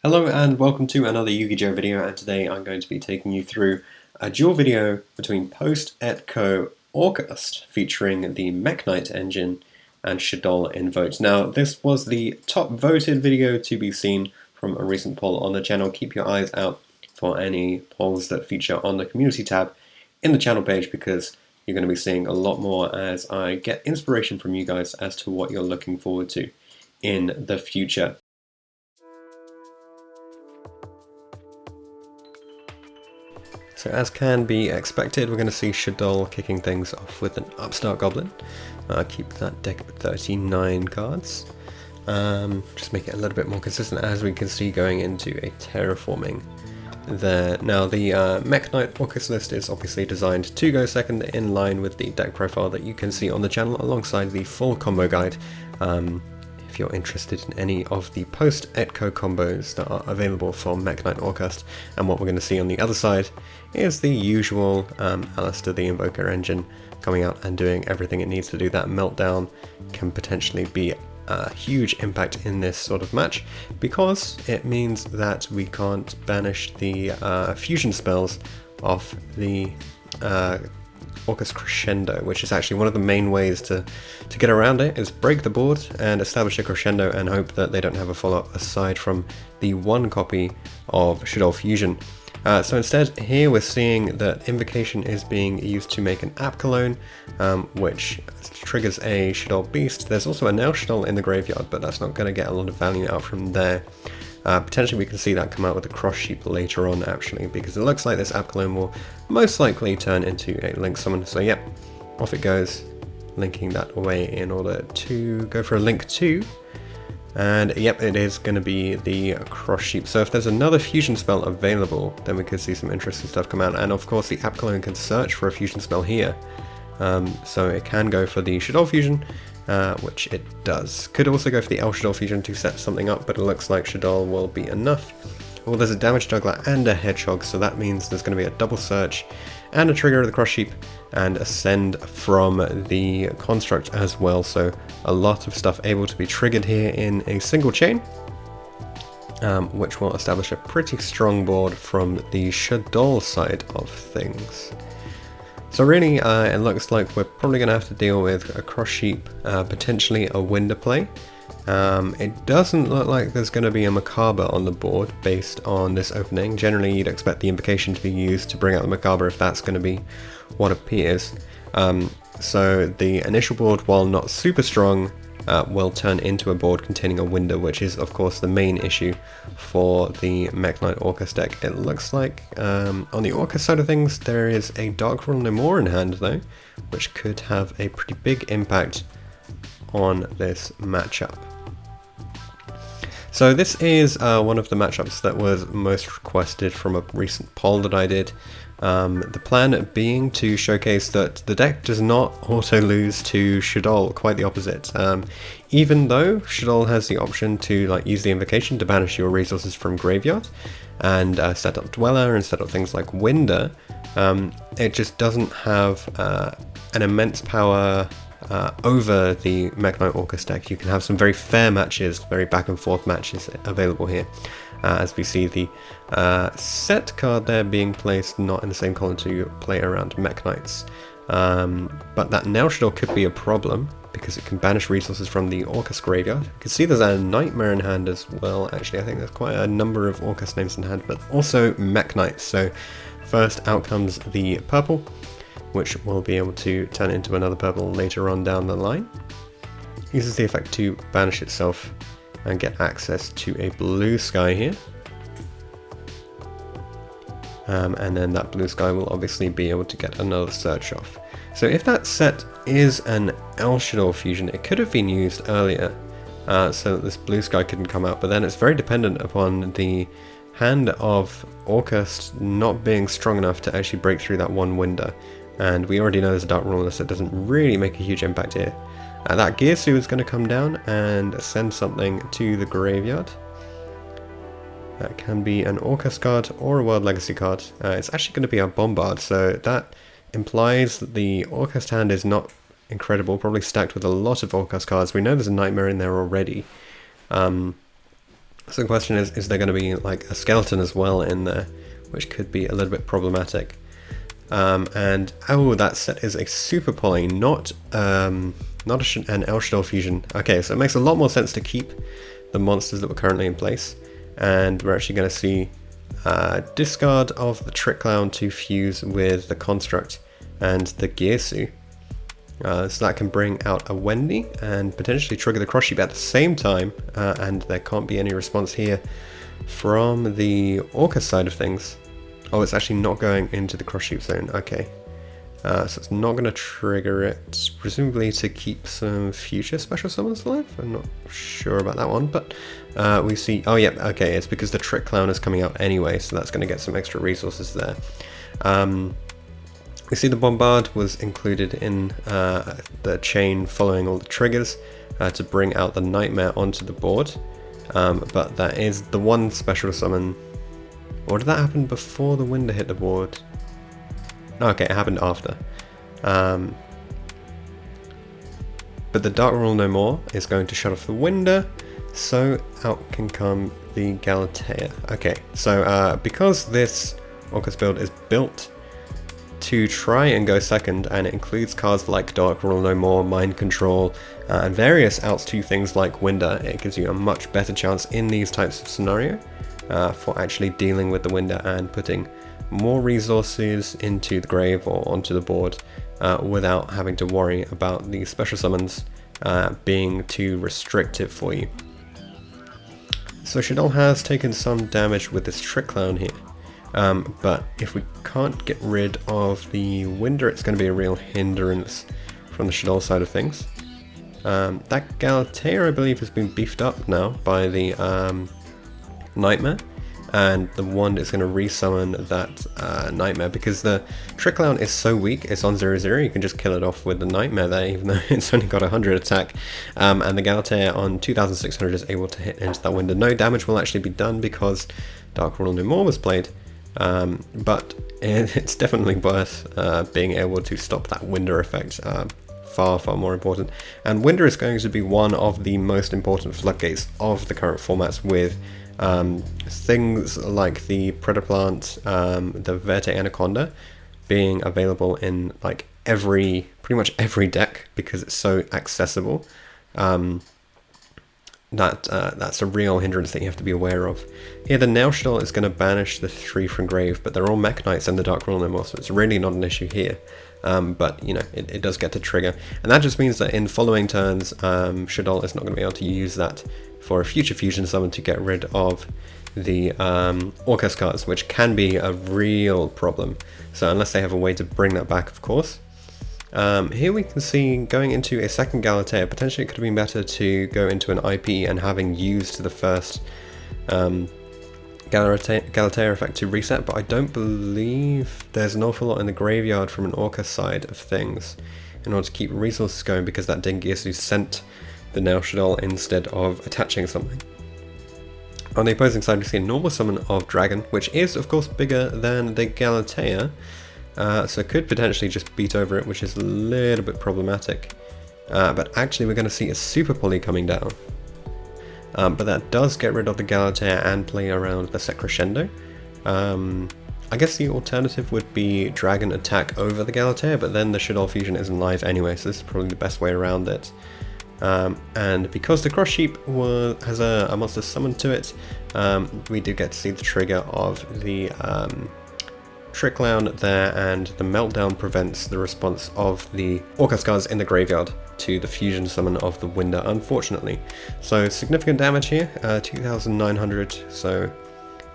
Hello and welcome to another YuGiOh video, and today I'm going to be taking you through a duel video between ETCO Orcust featuring the Mekk-Knight engine and Shaddoll Invoked. Now this was the top voted video to be seen from a recent poll on the channel. Keep your eyes out for any polls that feature on the community tab in the channel page, because you're going to be seeing a lot more as I get inspiration from you guys as to what you're looking forward to in the future. So as can be expected, we're going to see Shaddoll kicking things off with an Upstart Goblin. Keep that deck with 39 cards. Just make it a little bit more consistent, as we can see going into a terraforming there. Now the Mekk-Knight Orcust list is obviously designed to go second, in line with the deck profile that you can see on the channel alongside the full combo guide. If you're interested in any of the post-ETCO combos that are available for Mekk-Knight Orcust. And what we're going to see on the other side is the usual Alistair the Invoker engine coming out and doing everything it needs to do. That meltdown can potentially be a huge impact in this sort of match, because it means that we can't banish the fusion spells off the Orcust Crescendo, which is actually one of the main ways to get around it, is break the board and establish a Crescendo and hope that they don't have a follow-up aside from the one copy of Shaddoll Fusion. So instead, here we're seeing that Invocation is being used to make an App Cologne, which triggers a Shaddoll Beast. There's also a Nail Shaddoll in the graveyard, but that's not going to get a lot of value out from there. Potentially we can see that come out with a Cross Sheep later on, actually, because it looks like this App Cologne will most likely turn into a Link Summon. So yep, off it goes, linking that away in order to go for a Link 2. And yep, it is going to be the Cross Sheep. So if there's another fusion spell available, then we could see some interesting stuff come out. And of course the App Cologne can search for a fusion spell here. So it can go for the Shaddoll Fusion, which it does. Could also go for the El Shaddoll Fusion to set something up, but it looks like Shaddoll will be enough. Well, there's a Damage Juggler and a Hedgehog, so that means there's going to be a double search and a trigger of the Cross Sheep and a send from the Construct as well. So a lot of stuff able to be triggered here in a single chain, which will establish a pretty strong board from the Shaddoll side of things. So really, it looks like we're probably going to have to deal with a Cross Sheep, potentially a Winder play. It doesn't look like there's going to be a Macabre on the board based on this opening. Generally, you'd expect the Invocation to be used to bring out the Macabre if that's going to be what appears. So the initial board, while not super strong, will turn into a board containing a Winder, which is of course the main issue for the Mekk-Knight Orcust deck. It looks like on the Orcust side of things there is a Dark Rule No More in hand though, which could have a pretty big impact on this matchup. So this is one of the matchups that was most requested from a recent poll that I did. The plan being to showcase that the deck does not auto-lose to Shaddoll, quite the opposite. Even though Shaddoll has the option to use the Invocation to banish your resources from graveyard and set up Dweller and set up things like Winder, it just doesn't have an immense power over the Mekk-Knight Orcust deck. You can have some very fair matches, very back and forth matches available here. As we see the set card there being placed not in the same column to play around Mekk-Knights. But that Nail Shaddoll could be a problem, because it can banish resources from the Orcust graveyard. You can see there's a Nightmare in hand as well, actually. I think there's quite a number of Orcust names in hand, but also Mekk-Knights. So first out comes the purple, which will be able to turn into another purple later on down the line. Uses the effect to banish itself and get access to a blue sky here. And then that blue sky will obviously be able to get another search off. So if that set is an El Shaddoll Fusion, it could have been used earlier, so that this blue sky couldn't come out, but then it's very dependent upon the hand of Orcust not being strong enough to actually break through that one Winder. And we already know there's a Dark Rule on this, so it doesn't really make a huge impact here. That Gearsu is going to come down and send something to the graveyard. That can be an Orcust card or a World Legacy card. It's actually going to be a Bombard, so that implies that the Orcust hand is not incredible, probably stacked with a lot of Orcust cards. We know there's a Nightmare in there already. So the question is there going to be like a skeleton as well in there, which could be a little bit problematic. And oh, that set is a super poly, not an El Shaddoll fusion. Okay, so it makes a lot more sense to keep the monsters that were currently in place, and we're actually going to see discard of the Trick Clown to fuse with the Construct and the YuGiOh. So that can bring out a Wendy and potentially trigger the Cross Sheep at the same time, and there can't be any response here from the Orcust side of things. Oh, it's actually not going into the Cross Sheep zone, okay. So it's not going to trigger it, presumably to keep some future special summons alive. I'm not sure about that one, but we see, oh yeah, okay, it's because the Trick Clown is coming out anyway, so that's going to get some extra resources there. We see the Bombard was included in the chain following all the triggers to bring out the Nightmare onto the board, but that is the one special summon. Or did that happen before the Winder hit the board? Okay, it happened after. But the Dark Rule No More is going to shut off the Winder, so out can come the Galatea. Okay, so because this Orcust build is built to try and go second, and it includes cards like Dark Rule No More, Mind Control, and various outs to things like Winder, it gives you a much better chance in these types of scenario for actually dealing with the Winder and putting more resources into the grave or onto the board without having to worry about the special summons being too restrictive for you. So Shaddoll has taken some damage with this Trick Clown here. But if we can't get rid of the Winder, it's going to be a real hindrance from the Shaddoll side of things. That Galatea, I believe, has been beefed up now by the Nightmare, and the wand is going to resummon that Nightmare because the Trick Clown is so weak. It's on 0/0. You can just kill it off with the Nightmare there, even though it's only got 100 attack. And the Galatea on 2600 is able to hit into that Winder. No damage will actually be done because Dark Rule No More was played. But it's definitely worth being able to stop that Winder effect. Far more important. And Winder is going to be one of the most important floodgates of the current formats, with things like the Predaplant, the Verte Anaconda being available in like pretty much every deck because it's so accessible. That's a real hindrance that you have to be aware of. Here the Nail Shaddoll is going to banish the 3 from grave, but they're all Mekk-Knights and the Dark Rule No More, so it's really not an issue here. But you know, it does get to trigger, and that just means that in following turns, Shaddoll is not going to be able to use that for a future fusion summon to get rid of the Orcust cards, which can be a real problem. So unless they have a way to bring that back, of course. Here we can see going into a second Galatea, potentially it could have been better to go into an IP and having used the first Galatea effect to reset, but I don't believe there's an awful lot in the graveyard from an Orcust side of things in order to keep resources going, because that YuGiOh sent the Nail Shaddoll instead of attaching something. On the opposing side we see a normal summon of Dragon, which is of course bigger than the Galatea. So could potentially just beat over it, which is a little bit problematic. But actually we're going to see a Super Poly coming down. But that does get rid of the Galatea and play around the set Crescendo. I guess the alternative would be Dragon attack over the Galatea, but then the Shaddoll fusion isn't live anyway, so this is probably the best way around it. And because the Cross Sheep has a monster summoned to it, we do get to see the trigger of the Trick Clown there, and the Meltdown prevents the response of the Orcust cards in the graveyard to the fusion summon of the Winder, unfortunately. So significant damage here, 2,900, so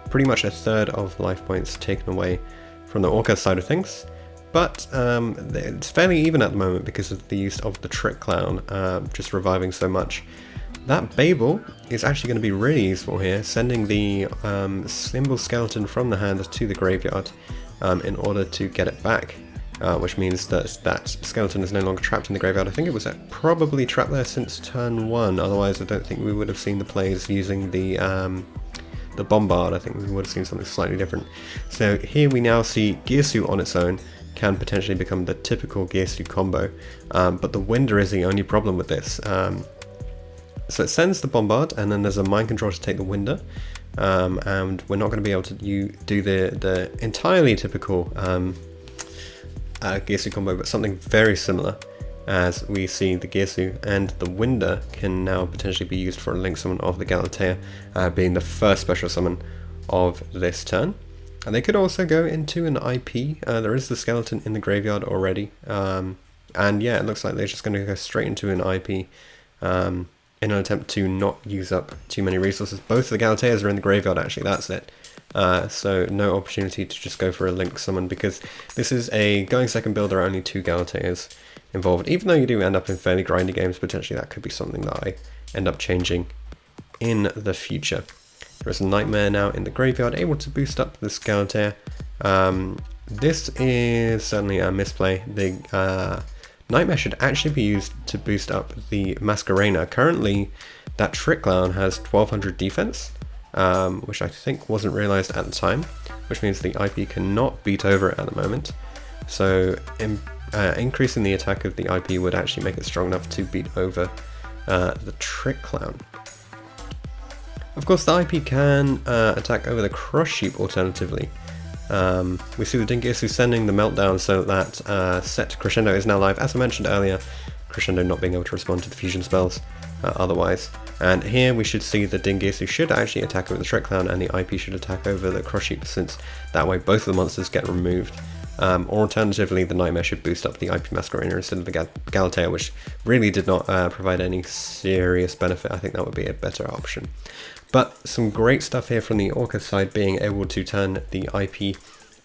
pretty much a third of life points taken away from the Orcust side of things. But it's fairly even at the moment because of the use of the Trick Clown, just reviving so much. That Babel is actually going to be really useful here, sending the Symbol Skeleton from the hand to the graveyard in order to get it back, which means that that skeleton is no longer trapped in the graveyard. I think it was probably trapped there since turn 1, otherwise I don't think we would have seen the plays using the Bombard. I think we would have seen something slightly different. So here we now see YuGiOh on its own can potentially become the typical YuGiOh combo, but the Winder is the only problem with this. So it sends the Bombard, and then there's a Mind Control to take the Winder. And we're not going to be able to do the entirely typical Gearsu combo, but something very similar, as we see the Gearsu and the Winder can now potentially be used for a link summon of the Galatea, being the first special summon of this turn. And they could also go into an IP. There is the skeleton in the graveyard already, and yeah, it looks like they're just going to go straight into an IP in an attempt to not use up too many resources. Both of the Galateas are in the graveyard, actually, that's it. So no opportunity to just go for a link summon, because this is a going second build. There are only 2 Galateas involved. Even though you do end up in fairly grindy games, potentially that could be something that I end up changing in the future. There is a Nightmare now in the graveyard, able to boost up this Galatea. This is certainly a misplay. The Nightmare should actually be used to boost up the Masquerena. Currently, that Trick Clown has 1200 defense, which I think wasn't realized at the time, which means the IP cannot beat over it at the moment. So increasing the attack of the IP would actually make it strong enough to beat over the Trick Clown. Of course, the IP can attack over the Crush Sheep alternatively. We see the Gearsu sending the Meltdown so that set Crescendo is now live. As I mentioned earlier, Crescendo not being able to respond to the fusion spells otherwise. And here we should see the Gearsu should actually attack over the Trick Clown, and the IP should attack over the Crush Sheep, since that way both of the monsters get removed. Or alternatively, the Nightmare should boost up the IP Masquerena instead of the Galatea, which really did not provide any serious benefit. I think that would be a better option. But some great stuff here from the Orcust side, being able to turn the IP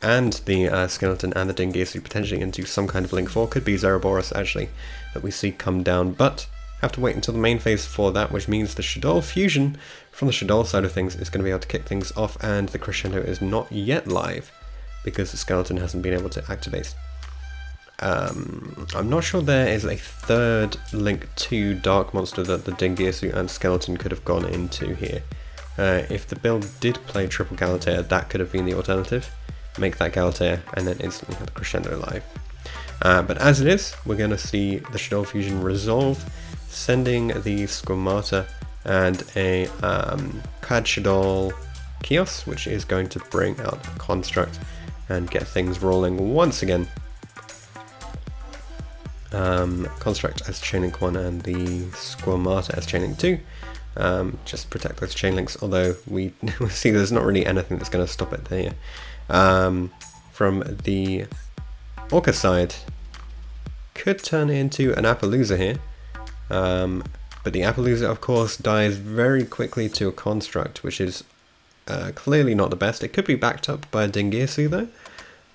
and the Skeleton and the Gearsu potentially into some kind of Link 4. Could be Zerberus actually that we see come down, but have to wait until the main phase for that, which means the Shaddoll fusion from the Shaddoll side of things is going to be able to kick things off, and the Crescendo is not yet live because the Skeleton hasn't been able to activate. I'm not sure there is a third Link 2 Dark monster that the Gearsu and Skeleton could have gone into here. If the build did play triple Galatea, that could have been the alternative. Make that Galatea and then instantly have the Crescendo live. But as it is, we're going to see the Shaddoll fusion resolve, sending the Squamata and a Cad Shaddoll Chaos, which is going to bring out the Construct and get things rolling once again. Construct as Chainlink 1 and the Squamata as Chainlink 2. Just protect those chain links, although we see there's not really anything that's going to stop it there. From the Orca side, could turn into an Appaloosa here, but the Appaloosa of course dies very quickly to a Construct, which is clearly not the best. It could be backed up by a Gearsu though,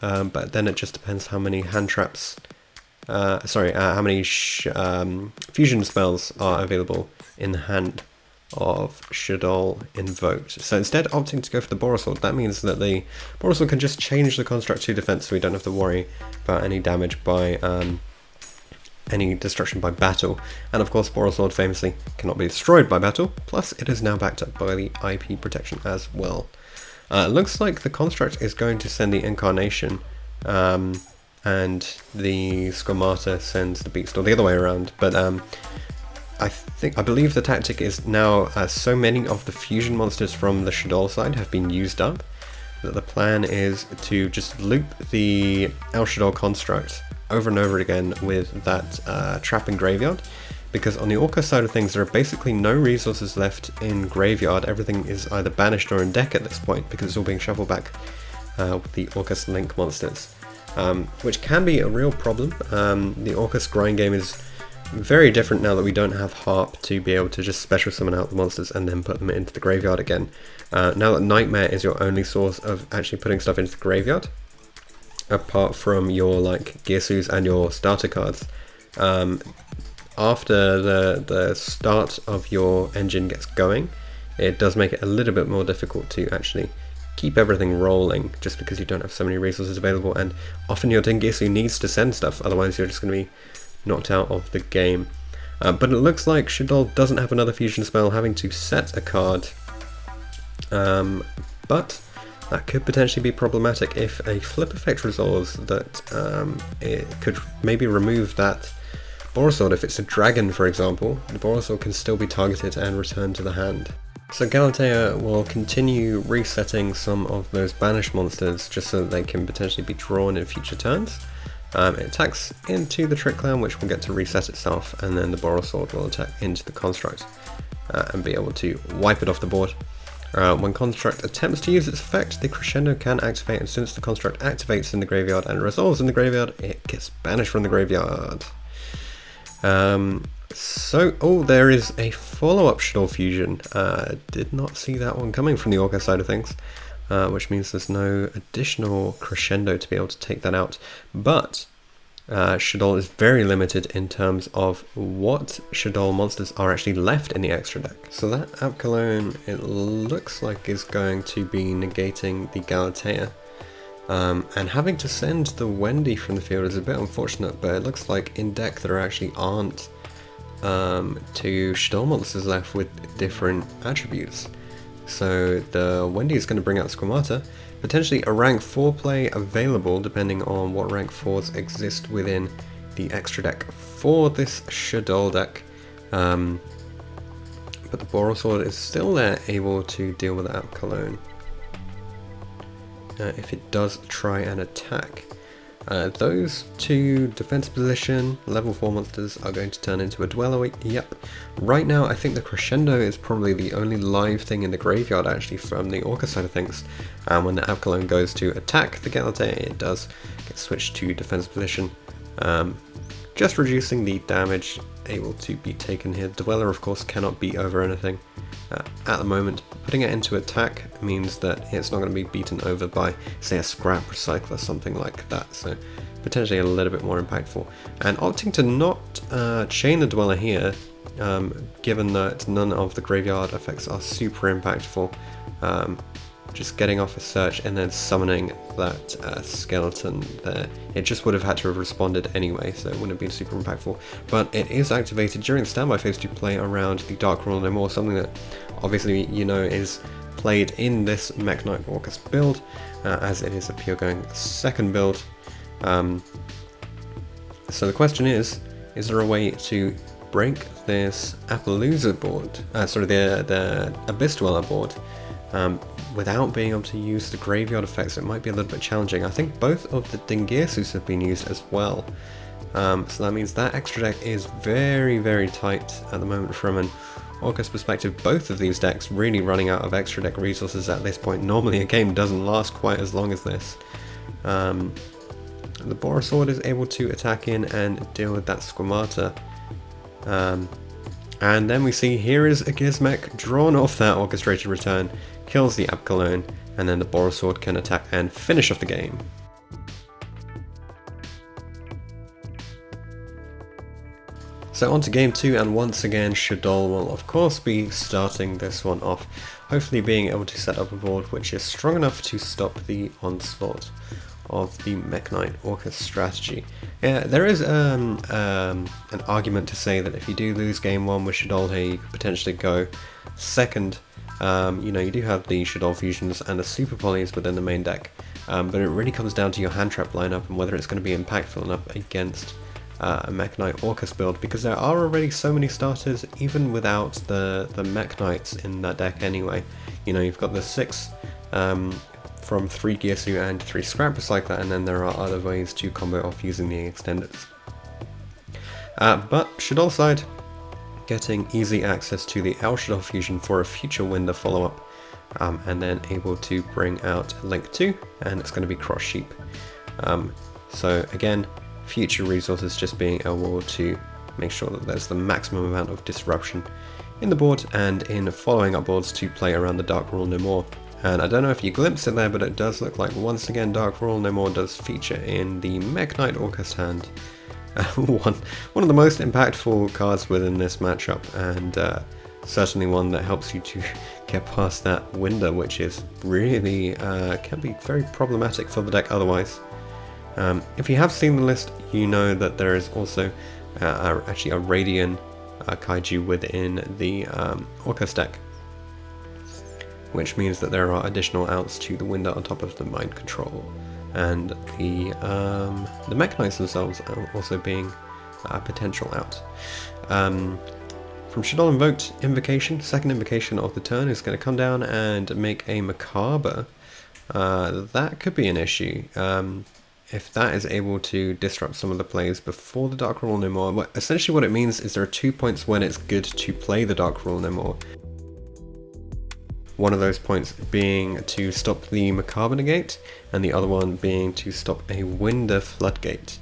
but then it just depends how many hand traps, how many fusion spells are available in the hand of Shaddoll Invoked. So instead opting to go for the Borosword, that means that the Borosword can just change the Construct to defense, so we don't have to worry about any damage by any destruction by battle. And of course Borosword famously cannot be destroyed by battle, plus it is now backed up by the IP protection as well. Looks like the Construct is going to send the Incarnation, and the Squamata sends the Beast, or the other way around, but I believe the tactic is now so many of the fusion monsters from the Shaddoll side have been used up that the plan is to just loop the El Shaddoll Construct over and over again with that trap in graveyard, because on the Orca side of things there are basically no resources left in graveyard. Everything is either banished or in deck at this point because it's all being shuffled back with the Orcust Link monsters, which can be a real problem. The Orcust grind game is very different now that we don't have Harp to be able to just special summon out the monsters and then put them into the graveyard again. Now that Nightmare is your only source of actually putting stuff into the graveyard, apart from your like Gearsus and your starter cards, after the start of your engine gets going, it does make it a little bit more difficult to actually keep everything rolling, just because you don't have so many resources available, and often your Gearsu needs to send stuff, otherwise you're just going to be knocked out of the game. But it looks like Shaddoll doesn't have another fusion spell, having to set a card, but that could potentially be problematic if a flip effect resolves that it could maybe remove that Borosword, if it's a dragon for example, the Borosword can still be targeted and returned to the hand. So Galatea will continue resetting some of those banished monsters just so that they can potentially be drawn in future turns. It attacks into the Trick Clown, which will get to reset itself, and then the Borosword will attack into the Construct and be able to wipe it off the board. When Construct attempts to use its effect, the Crescendo can activate, and since the Construct activates in the graveyard and resolves in the graveyard, it gets banished from the graveyard. There is a follow-up Shaddoll Fusion. Did not see that one coming from the Orca side of things, which means there's no additional Crescendo to be able to take that out. But Shaddoll is very limited in terms of what Shaddoll monsters are actually left in the extra deck. So that App Cologne, it looks like, is going to be negating the Galatea. And having to send the Wendy from the field is a bit unfortunate, but it looks like in deck there actually aren't two Shaddoll monsters left with different attributes. So the Wendy is going to bring out Squamata, potentially a rank 4 play available depending on what rank 4s exist within the extra deck for this Shaddoll deck. But the Borosword is still there, able to deal with the App Cologne. If it does try and attack. Those two defense position level 4 monsters are going to turn into a Dweller. Yep. Right now I think the Crescendo is probably the only live thing in the graveyard actually from the Orca side of things. And when the App Cologne goes to attack the Galatea, it does get switched to defense position. Just reducing the damage able to be taken here. Dweller of course cannot beat over anything. At the moment, putting it into attack means that it's not going to be beaten over by, say, a Scrap Recycler, something like that, so potentially a little bit more impactful. And opting to not chain the Dweller here, given that none of the graveyard effects are super impactful, just getting off a search and then summoning that skeleton there, it just would have had to have responded anyway, so it wouldn't have been super impactful. But it is activated during the standby phase to play around the Dark Rule No More, something that obviously you know is played in this Mekk-Knight Orcust build, as it is a pure going second build. So the question is there a way to break this Appaloosa board, the Abyss Dweller board, without being able to use the graveyard effects? It might be a little bit challenging. I think both of the Dingirsus have been used as well. So that means that extra deck is very, very tight at the moment from an Orcust perspective. Both of these decks really running out of extra deck resources at this point. Normally a game doesn't last quite as long as this. The Borosword is able to attack in and deal with that Squamata. And then we see here is a Gizmek drawn off that Orchestrated Return, kills the App Cologne, and then the Borosword can attack and finish off the game. So on to game 2, and once again Shaddoll will of course be starting this one off, hopefully being able to set up a board which is strong enough to stop the onslaught of the Mekk-Knight Orcust strategy. Yeah, there is an argument to say that if you do lose game 1 with Shaddoll here, you could potentially go second. You know, you do have the Shaddoll Fusions and the Super Polys within the main deck, but it really comes down to your hand trap lineup and whether it's going to be impactful enough against a Mekk-Knight Orcust build, because there are already so many starters even without the Mekk-Knights in that deck anyway. You know, you've got the 6 from 3 Gearsu and 3 Scrap Recycler, and then there are other ways to combo off using the extenders. But Shaddoll side, getting easy access to the Shaddoll Fusion for a future Winder follow-up, and then able to bring out Link 2, and it's going to be Cross Sheep. So again, future resources just being able to make sure that there's the maximum amount of disruption in the board and in following up boards to play around the Dark Rule No More. And I don't know if you glimpsed it there, but it does look like once again Dark Rule No More does feature in the Mekk-Knight Orcust hand. One of the most impactful cards within this matchup, and certainly one that helps you to get past that Winder, which is really can be very problematic for the deck otherwise. If you have seen the list, you know that there is also actually a Radiant Kaiju within the Orcust deck, which means that there are additional outs to the Winder on top of the Mind Control, and the Mekk-Knights themselves are also being potential out. From Shaddoll Invoked Invocation, second invocation of the turn is going to come down and make a Macabre. That could be an issue. If that is able to disrupt some of the plays before the Dark Rule no more. Essentially what it means is there are 2 points when it's good to play the Dark Rule no more. One of those points being to stop the Macabre negate, and the other one being to stop a Winder Floodgate.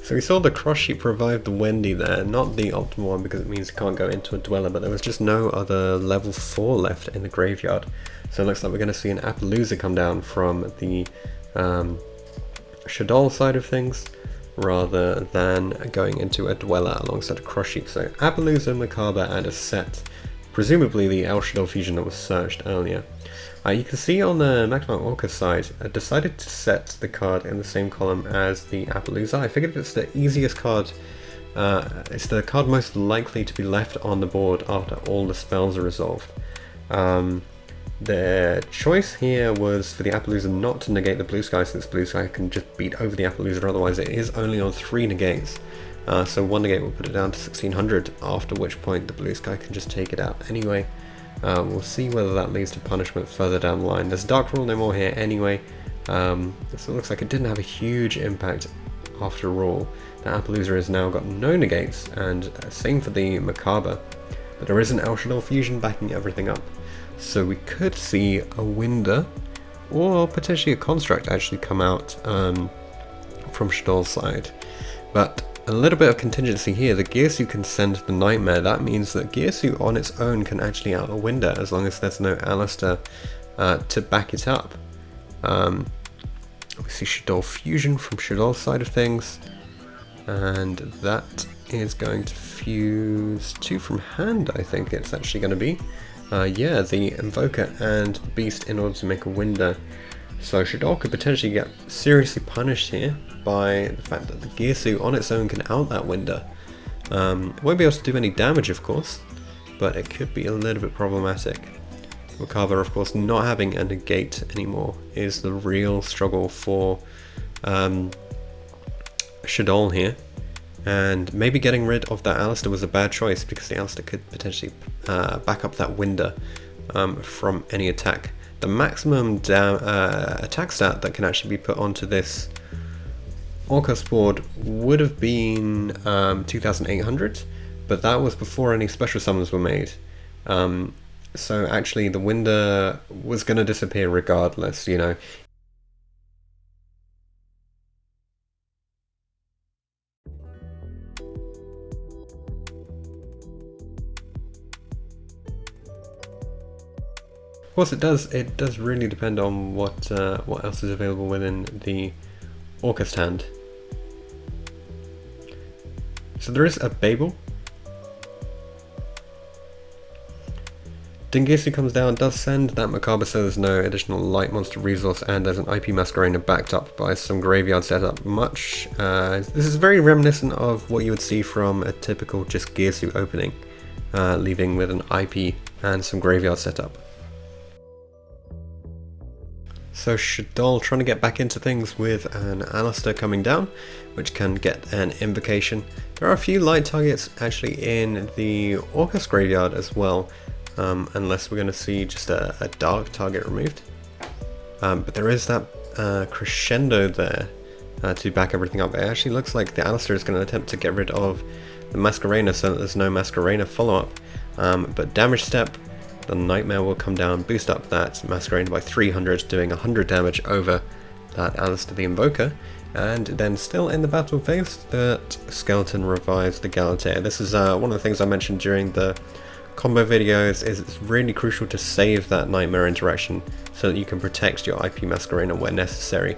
So we saw the cross sheep revive the Wendy there, not the optimal one because it means it can't go into a Dweller, but there was just no other level 4 left in the graveyard. So it looks like we're going to see an Appaloosa come down from the Shaddoll side of things, rather than going into a Dweller alongside a cross sheep. So Appaloosa, Macabre, and a set. Presumably the El Shaddoll fusion that was searched earlier. You can see on the Mekk-Knight Orcust side, I decided to set the card in the same column as the Appaloosa. I figured it's the easiest card, it's the card most likely to be left on the board after all the spells are resolved. The choice here was for the Appaloosa not to negate the Blue Sky, since Blue Sky can just beat over the Appaloosa, otherwise it is only on 3 negates. So 1 negate will put it down to 1600, after which point the Blue Sky can just take it out anyway. We'll see whether that leads to punishment further down the line. There's Dark Rule no more here anyway, so it looks like it didn't have a huge impact after all. The Appaloosa has now got no negates, and same for the Macabre, but there is an El Shaddoll fusion backing everything up. So we could see a Winder, or potentially a Construct actually come out from Shaddoll's side. But a little bit of contingency here, the Gearsu can send the Nightmare. That means that Gearsu on its own can actually out a Winder as long as there's no Alistair to back it up. We see Shaddoll Fusion from Shaddoll's side of things, and that is going to fuse 2 from hand, I think it's actually going to be. Yeah, the Invoker and the Beast in order to make a Winder. So Shaddoll could potentially get seriously punished here by the fact that the Gearsu on its own can out that Winder. It won't be able to do any damage, of course, but it could be a little bit problematic. Macabre, of course, not having a negate anymore is the real struggle for Shaddoll here. And maybe getting rid of that Alistair was a bad choice, because the Alistair could potentially back up that Winder from any attack. The maximum attack stat that can actually be put onto this Orcust board would have been 2800, but that was before any special summons were made. So actually the Winder was going to disappear regardless, you know. Of course it does really depend on what else is available within the Orcust hand. So there is a Babel. Dingisu comes down, does send that Macabre, so there's no additional light monster resource, and there's an IP Masquerena backed up by some graveyard setup. This is very reminiscent of what you would see from a typical just Gearsu opening, leaving with an IP and some graveyard setup. So Shaddoll trying to get back into things with an Alistair coming down, which can get an invocation. There are a few light targets actually in the Orcust graveyard as well, unless we're going to see just a dark target removed. But there is that crescendo there to back everything up. It actually looks like the Alistair is going to attempt to get rid of the Masquerena so that there's no Masquerena follow-up. But damage step, the Nightmare will come down, boost up that Masquerena by 300, doing 100 damage over that Alistair the Invoker. And then still in the battle phase, that Skeleton revives the Galatea. This is one of the things I mentioned during the combo videos, is it's really crucial to save that Nightmare interaction so that you can protect your IP Masquerena where necessary.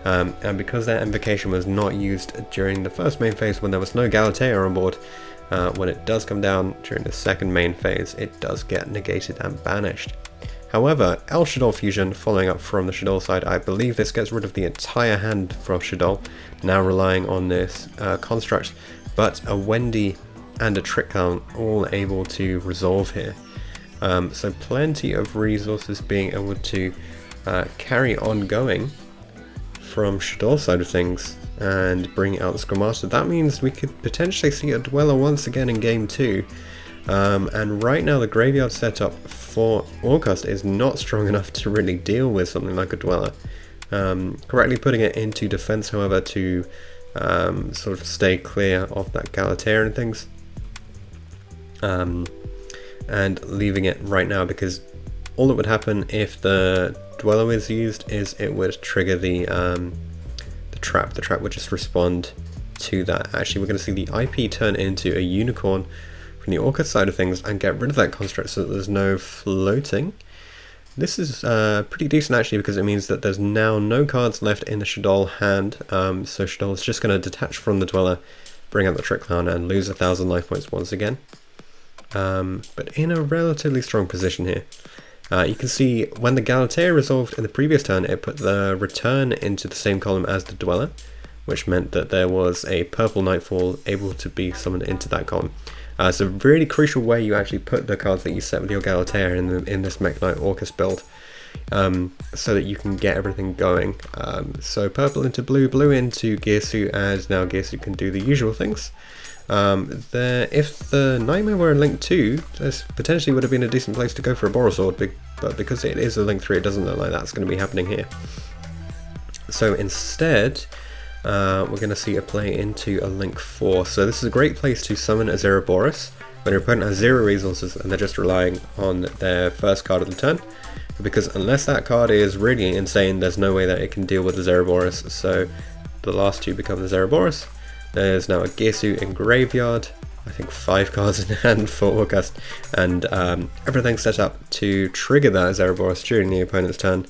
And because that invocation was not used during the first main phase when there was no Galatea on board, when it does come down during the second main phase, it does get negated and banished. However, El Shaddoll Fusion, following up from the Shaddoll side, I believe this gets rid of the entire hand from Shaddoll, now relying on this construct, but a Wendy and a Trick Count all able to resolve here. So plenty of resources being able to carry on going from Shaddoll's side of things and bring out the Scrum Master, that means we could potentially see a Dweller once again in game 2. And right now the graveyard setup for Orcust is not strong enough to really deal with something like a Dweller. Correctly putting it into defense, however, to sort of stay clear of that Galatea and things. And leaving it right now, because all that would happen if the Dweller was used is it would trigger the trap. The trap would just respond to that. Actually, we're going to see the IP turn into a unicorn from the Orcust side of things and get rid of that construct so that there's no floating. This is pretty decent actually, because it means that there's now no cards left in the Shaddoll hand, so Shaddoll is just going to detach from the Dweller, bring out the Trick Clown and lose 1,000 life points once again. But in a relatively strong position here. You can see when the Galatea resolved in the previous turn, it put the return into the same column as the Dweller, which meant that there was a purple Nightfall able to be summoned into that column. It's a really crucial way you actually put the cards that you set with your Galatea in this Mekk-Knight Orcust build, so that you can get everything going. So purple into blue, blue into Gearsuit, and now Gearsuit can do the usual things. If the Nightmare were a Link 2, this potentially would have been a decent place to go for a Boros Sword, but because it is a Link 3, it doesn't look like that's going to be happening here. So instead, we're going to see a play into a Link 4. So this is a great place to summon a Zeraboros when your opponent has 0 resources and they're just relying on their first card of the turn. Because unless that card is really insane, there's no way that it can deal with the Zeraboros. So the last 2 become the Zeraboros. There's now a Gearsuit in graveyard, I think 5 cards in hand for Orcust, and everything's set up to trigger that Zeraboros during the opponent's turn.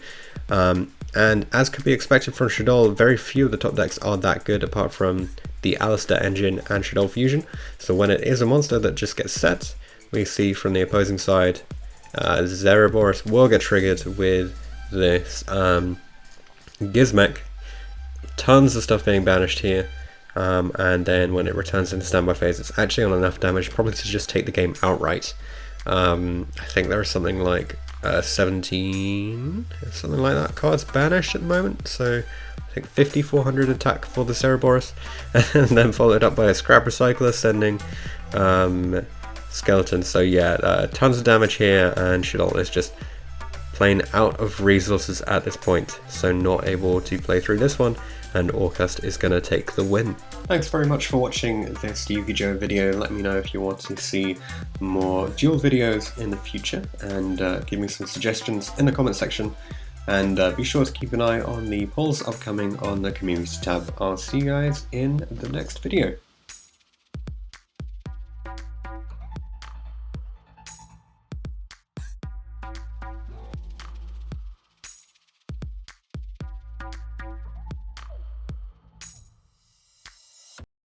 And as could be expected from Shaddoll, very few of the top decks are that good apart from the Alistair engine and Shaddoll Fusion. So when it is a monster that just gets set, we see from the opposing side, Zeraboros will get triggered with this Gizmek. Tons of stuff being banished here. And then when it returns into standby phase, it's actually on enough damage probably to just take the game outright. I think there are something like 17, something like that, cards banished at the moment, so I think 5400 attack for the Zeraboros, and then followed up by a Scrap Recycler sending Skeleton. So yeah, tons of damage here, and Shaddoll is just plain out of resources at this point, so not able to play through this one, and Orcust is going to take the win. Thanks very much for watching this YuGiOh video. Let me know if you want to see more Duel videos in the future, and give me some suggestions in the comment section, and be sure to keep an eye on the polls upcoming on the community tab. I'll see you guys in the next video.